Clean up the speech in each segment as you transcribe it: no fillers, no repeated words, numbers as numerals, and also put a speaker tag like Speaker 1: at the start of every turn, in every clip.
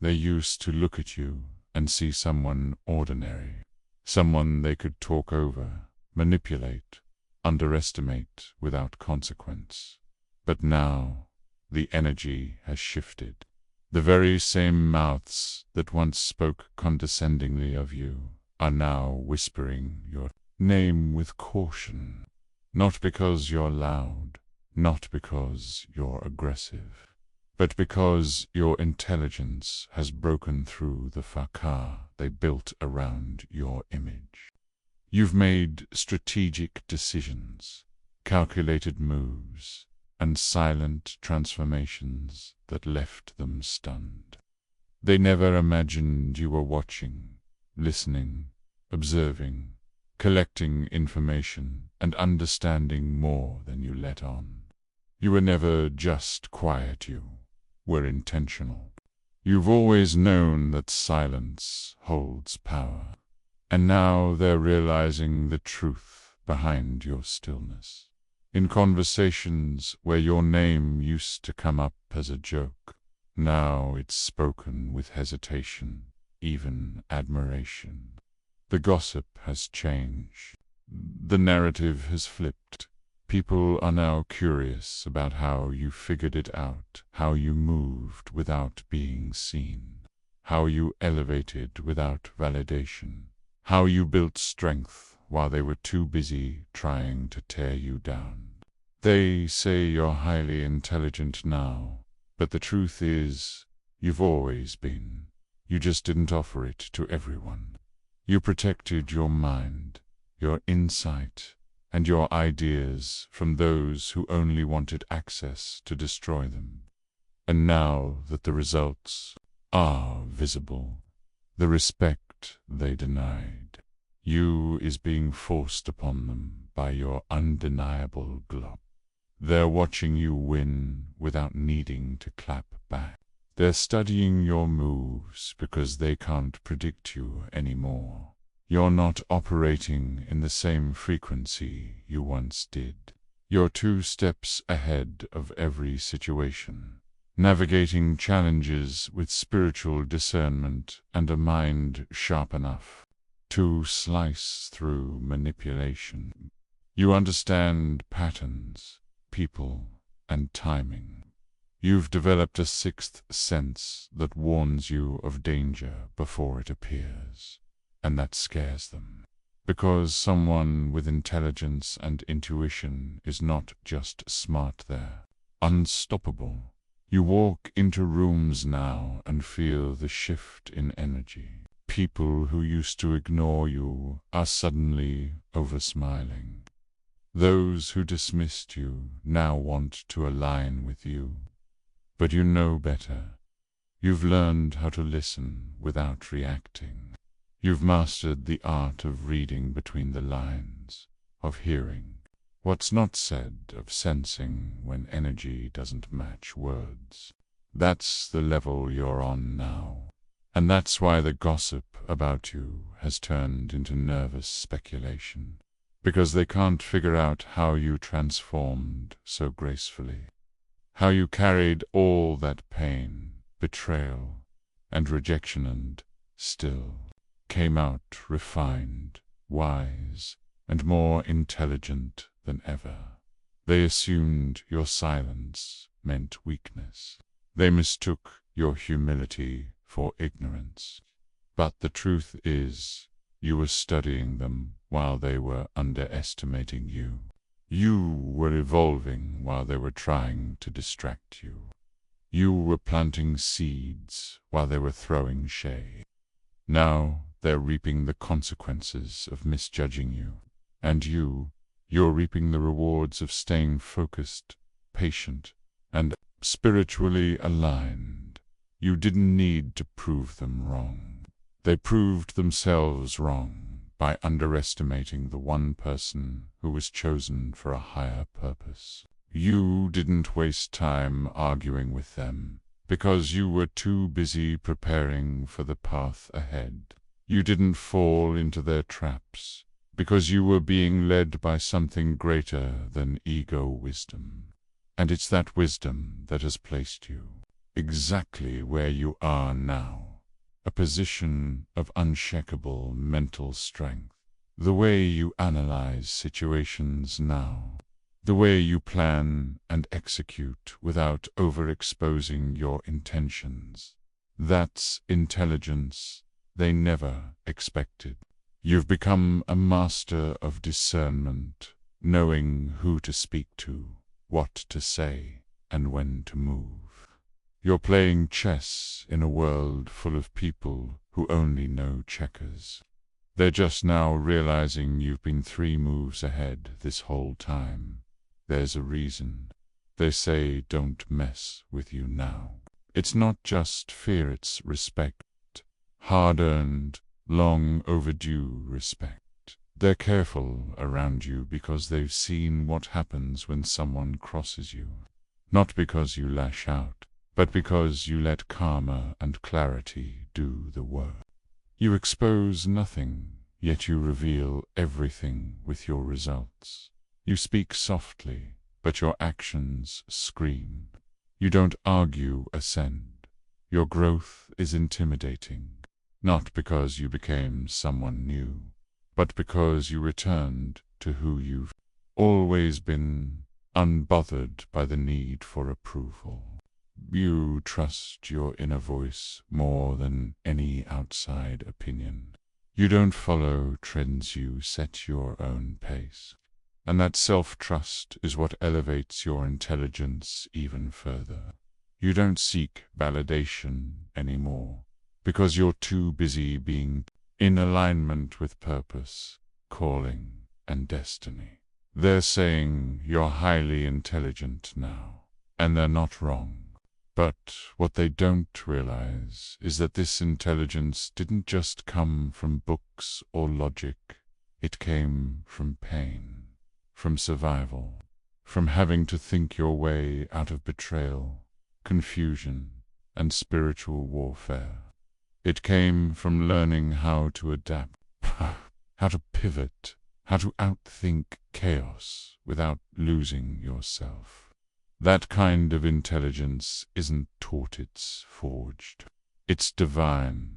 Speaker 1: They used to look at you and see someone ordinary, someone they could talk over, manipulate, underestimate without consequence. But now, the energy has shifted. The very same mouths that once spoke condescendingly of you are now whispering your name with caution. Not because you're loud, not because you're aggressive, but because your intelligence has broken through the fracas they built around your image. You've made strategic decisions, calculated moves, and silent transformations that left them stunned. They never imagined you were watching, listening, observing, collecting information, and understanding more than you let on. You were never just quiet, you were intentional. You've always known that silence holds power, and now they're realizing the truth behind your stillness. In conversations where your name used to come up as a joke, now it's spoken with hesitation, even admiration. The gossip has changed. The narrative has flipped. People are now curious about how you figured it out, how you moved without being seen, how you elevated without validation, how you built strength while they were too busy trying to tear you down. They say you're highly intelligent now, but the truth is, you've always been. You just didn't offer it to everyone. You protected your mind, your insight, and your ideas from those who only wanted access to destroy them. And now that the results are visible, the respect they denied you is being forced upon them by your undeniable glow. They're watching you win without needing to clap back. They're studying your moves because they can't predict you anymore. You're not operating in the same frequency you once did. You're 2 steps ahead of every situation, navigating challenges with spiritual discernment and a mind sharp enough to slice through manipulation. You understand patterns, people, and timing. You've developed a 6th sense that warns you of danger before it appears. And that scares them, because someone with intelligence and intuition is not just smart, they're unstoppable. You walk into rooms now and feel the shift in energy. People who used to ignore you are suddenly over-smiling. Those who dismissed you now want to align with you. But you know better. You've learned how to listen without reacting. You've mastered the art of reading between the lines, of hearing what's not said, of sensing when energy doesn't match words. That's the level you're on now. And that's why the gossip about you has turned into nervous speculation, because they can't figure out how you transformed so gracefully, how you carried all that pain, betrayal, and rejection and still came out refined, wise, and more intelligent than ever. They assumed your silence meant weakness. They mistook your humility for ignorance. But the truth is, you were studying them while they were underestimating you. You were evolving while they were trying to distract you. You were planting seeds while they were throwing shade. Now they're reaping the consequences of misjudging you. And you're reaping the rewards of staying focused, patient, and spiritually aligned. You didn't need to prove them wrong. They proved themselves wrong by underestimating the one person who was chosen for a higher purpose. You didn't waste time arguing with them because you were too busy preparing for the path ahead. You didn't fall into their traps because you were being led by something greater than ego wisdom. And it's that wisdom that has placed you exactly where you are now, a position of unshakable mental strength. The way you analyze situations now, the way you plan and execute without overexposing your intentions, that's intelligence they never expected. You've become a master of discernment, knowing who to speak to, what to say, and when to move. You're playing chess in a world full of people who only know checkers. They're just now realizing you've been 3 moves ahead this whole time. There's a reason. They say don't mess with you now. It's not just fear, it's respect. Hard-earned, long overdue respect. They're careful around you because they've seen what happens when someone crosses you. Not because you lash out, but because you let karma and clarity do the work. You expose nothing, yet you reveal everything with your results. You speak softly, but your actions scream. You don't argue ascend. Your growth is intimidating, not because you became someone new, but because you returned to who you've always been, unbothered by the need for approval. You trust your inner voice more than any outside opinion. You don't follow trends, you set your own pace. And that self-trust is what elevates your intelligence even further. You don't seek validation anymore, because you're too busy being in alignment with purpose, calling, and destiny. They're saying you're highly intelligent now, and they're not wrong. But what they don't realize is that this intelligence didn't just come from books or logic. It came from pain, from survival, from having to think your way out of betrayal, confusion, and spiritual warfare. It came from learning how to adapt, how to pivot, how to outthink chaos without losing yourself. That kind of intelligence isn't taught, it's forged. It's divine.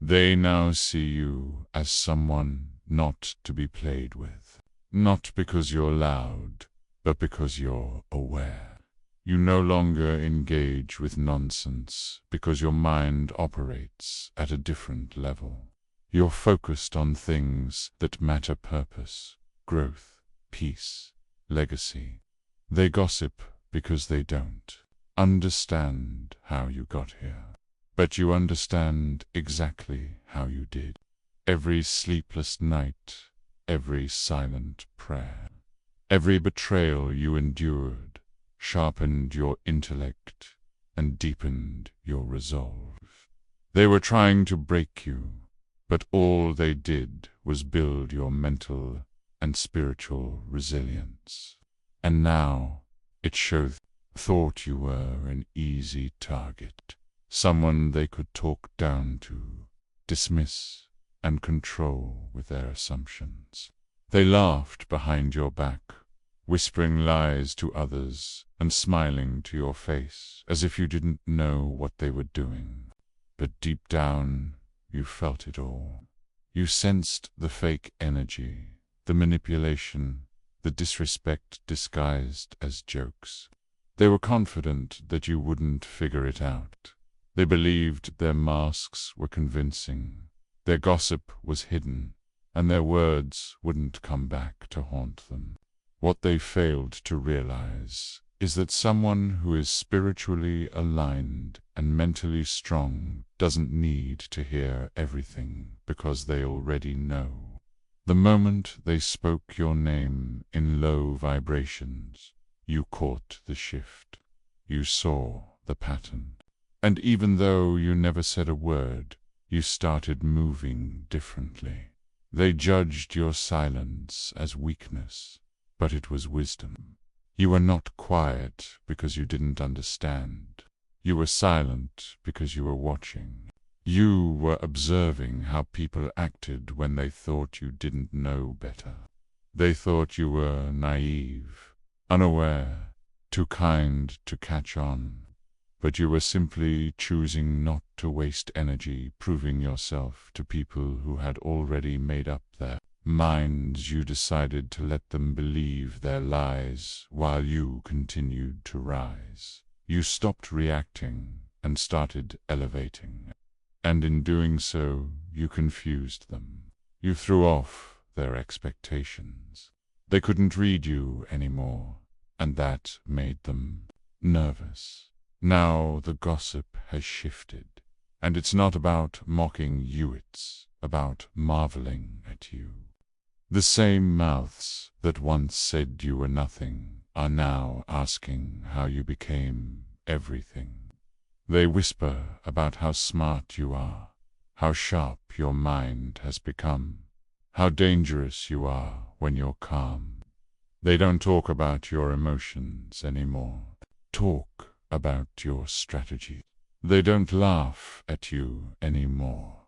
Speaker 1: They now see you as someone not to be played with. Not because you're loud, but because you're aware. You no longer engage with nonsense because your mind operates at a different level. You're focused on things that matter: purpose, growth, peace, legacy. They gossip because they don't understand how you got here. But you understand exactly how you did. Every sleepless night, every silent prayer, every betrayal you endured sharpened your intellect and deepened your resolve. They were trying to break you, but all they did was build your mental and spiritual resilience. And now it showed. Thought you were an easy target, someone they could talk down to, dismiss, and control with their assumptions. They laughed behind your back, whispering lies to others and smiling to your face as if you didn't know what they were doing. But deep down, you felt it all. You sensed the fake energy, the manipulation, the disrespect disguised as jokes. They were confident that you wouldn't figure it out. They believed their masks were convincing, their gossip was hidden, and their words wouldn't come back to haunt them. What they failed to realize is that someone who is spiritually aligned and mentally strong doesn't need to hear everything because they already know. The moment they spoke your name in low vibrations, you caught the shift. You saw the pattern. And even though you never said a word, you started moving differently. They judged your silence as weakness, but it was wisdom. You were not quiet because you didn't understand. You were silent because you were watching. You were observing how people acted when they thought you didn't know better. They thought you were naive, unaware, too kind to catch on. but you were simply choosing not to waste energy proving yourself to people who had already made up their minds. You decided to let them believe their lies while you continued to rise. You stopped reacting and started elevating. And in doing so, you confused them. You threw off their expectations. They couldn't read you anymore, and that made them nervous. Now the gossip has shifted, and it's not about mocking you, it's about marveling at you. The same mouths that once said you were nothing are now asking how you became everything. They whisper about how smart you are, how sharp your mind has become, how dangerous you are when you're calm. They don't talk about your emotions anymore. Talk about your strategy. They don't laugh at you anymore.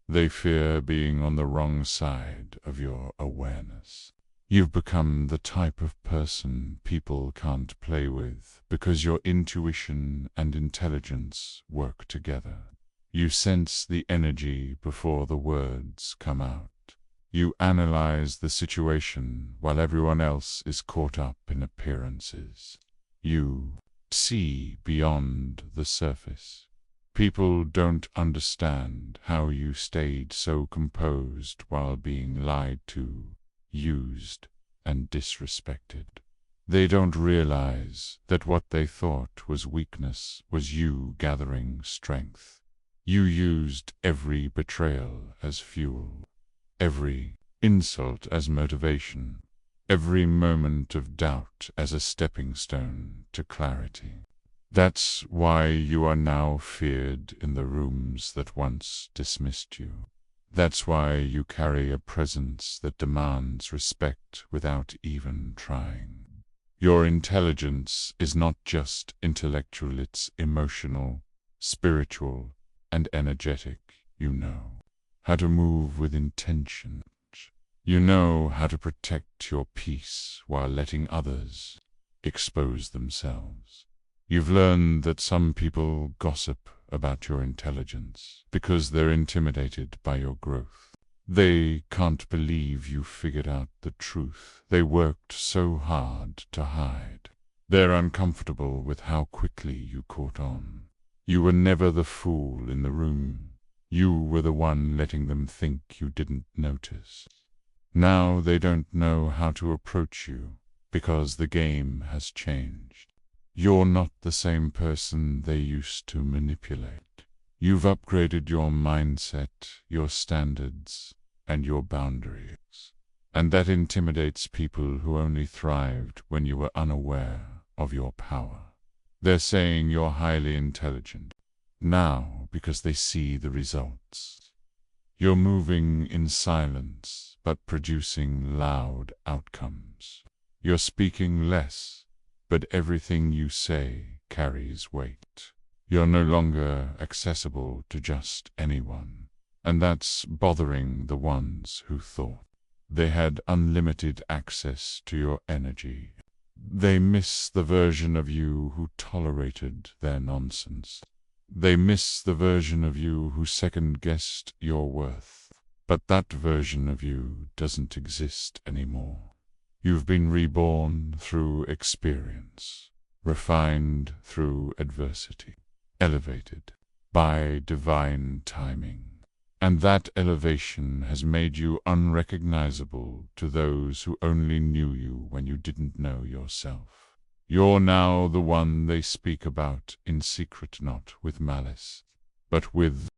Speaker 1: They fear being on the wrong side of your awareness. You've become the type of person people can't play with because your intuition and intelligence work together. You sense the energy before the words come out. You analyze the situation while everyone else is caught up in appearances. You see beyond the surface. People don't understand how you stayed so composed while being lied to, used, and disrespected. They don't realize that what they thought was weakness was you gathering strength. You used every betrayal as fuel, every insult as motivation, every moment of doubt as a stepping stone to clarity. That's why you are now feared in the rooms that once dismissed you. That's why you carry a presence that demands respect without even trying. Your intelligence is not just intellectual, it's emotional, spiritual, and energetic. You know how to move with intention. You know how to protect your peace while letting others expose themselves. You've learned that some people gossip about your intelligence because they're intimidated by your growth. They can't believe you figured out the truth they worked so hard to hide. They're uncomfortable with how quickly you caught on. You were never the fool in the room. You were the one letting them think you didn't notice. Now they don't know how to approach you because the game has changed. You're not the same person they used to manipulate. You've upgraded your mindset, your standards, and your boundaries. And that intimidates people who only thrived when you were unaware of your power. They're saying you're highly intelligent now because they see the results. You're moving in silence but producing loud outcomes. You're speaking less, but everything you say carries weight. You're no longer accessible to just anyone, and that's bothering the ones who thought they had unlimited access to your energy. They miss the version of you who tolerated their nonsense. They miss the version of you who second-guessed your worth. But that version of you doesn't exist anymore. You've been reborn through experience, refined through adversity, elevated by divine timing. And that elevation has made you unrecognizable to those who only knew you when you didn't know yourself. You're now the one they speak about in secret, not with malice, but with